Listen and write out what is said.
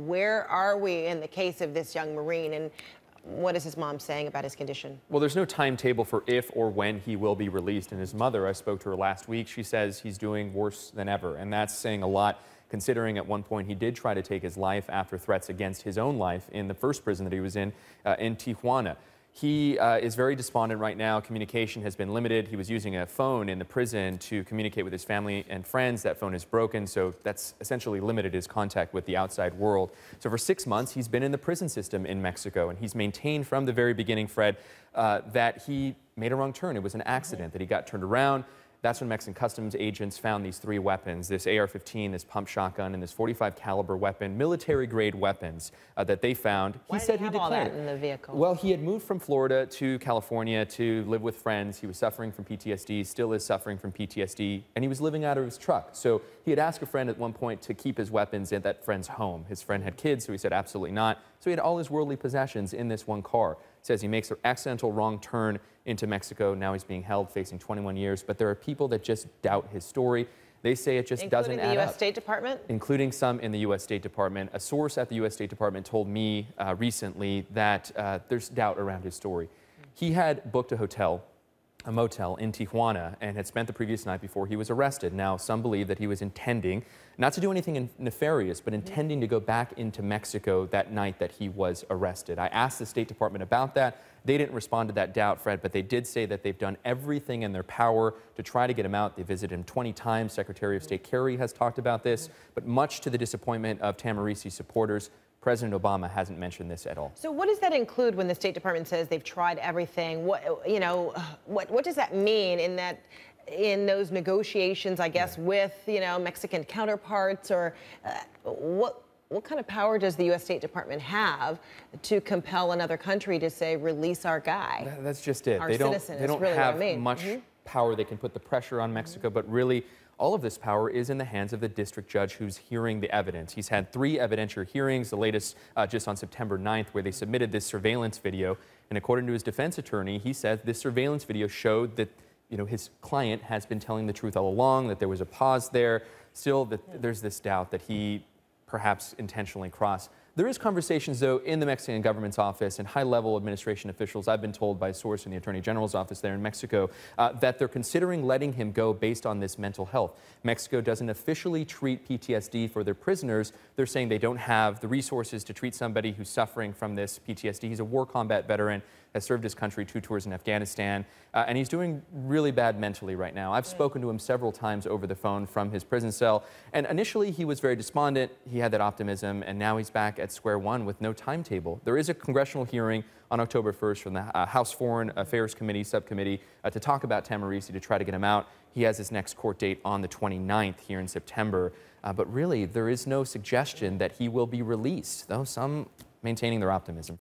Where are we in the case of this young Marine, and what is his mom saying about his condition? Well, there's no timetable for if or when he will be released. And his mother, I spoke to her last week, she says he's doing worse than ever. And that's saying a lot, considering at one point he did try to take his life after threats against his own life in the first prison that he was in Tijuana. He is very despondent right now. Communication has been limited. He was using a phone in the prison to communicate with his family and friends. That phone is broken, so that's essentially limited his contact with the outside world. So for 6 months, he's been in the prison system in Mexico, and he's maintained from the very beginning, Fred, that he made a wrong turn. It was an accident, that he got turned around. That's when Mexican customs agents found these 3 weapons, this AR-15, this pump shotgun, and this .45 caliber weapon, military-grade weapons that they found. Why did he have all that in the vehicle? Well, he had moved from Florida to California to live with friends. He was suffering from PTSD, still is suffering from PTSD, and he was living out of his truck. So he had asked a friend at one point to keep his weapons at that friend's home. His friend had kids, so he said absolutely not. So he had all his worldly possessions in this one car. Says he makes an accidental wrong turn into Mexico. Now he's being held, facing 21 years. But there are people that just doubt his story. They say it just doesn't add up. Including the U.S. State Department? Including some in the U.S. State Department. A source at the U.S. State Department told me recently that there's doubt around his story. He had booked a motel in Tijuana, and had spent the previous night before he was arrested. Now, some believe that he was intending not to do anything nefarious, but intending to go back into Mexico that night that he was arrested. I asked the State Department about that. They didn't respond to that doubt, Fred, but they did say that they've done everything in their power to try to get him out. They visited him 20 times. Secretary of State Kerry has talked about this, but much to the disappointment of Tamarisi supporters, President Obama hasn't mentioned this at all. So what does that include when the State Department says they've tried everything? What does that mean in those negotiations, I guess, with, Mexican counterparts, or what kind of power does the U.S. State Department have to compel another country to say, release our guy? That's just it. Our they citizen, don't really have what I mean. much power. They can put the pressure on Mexico, but really all of this power is in the hands of the district judge who's hearing the evidence. He's had 3 evidentiary hearings, the latest just on September 9th, where they submitted this surveillance video. And according to his defense attorney, he said this surveillance video showed that his client has been telling the truth all along, that there was a pause there. Still, that there's this doubt that he perhaps intentionally crossed. There is conversations, though, in the Mexican government's office and high-level administration officials, I've been told by a source in the Attorney General's office there in Mexico, that they're considering letting him go based on this mental health. Mexico doesn't officially treat PTSD for their prisoners. They're saying they don't have the resources to treat somebody who's suffering from this PTSD. He's a war combat veteran, has served his country 2 tours in Afghanistan, and he's doing really bad mentally right now. I've spoken to him several times over the phone from his prison cell, and initially he was very despondent. He had that optimism, and now he's back at square one with no timetable. There is a congressional hearing on October 1st from the House Foreign Affairs Committee subcommittee to talk about Tamarisi, to try to get him out. He has his next court date on the 29th here in September, but really there is no suggestion that he will be released, though some maintaining their optimism.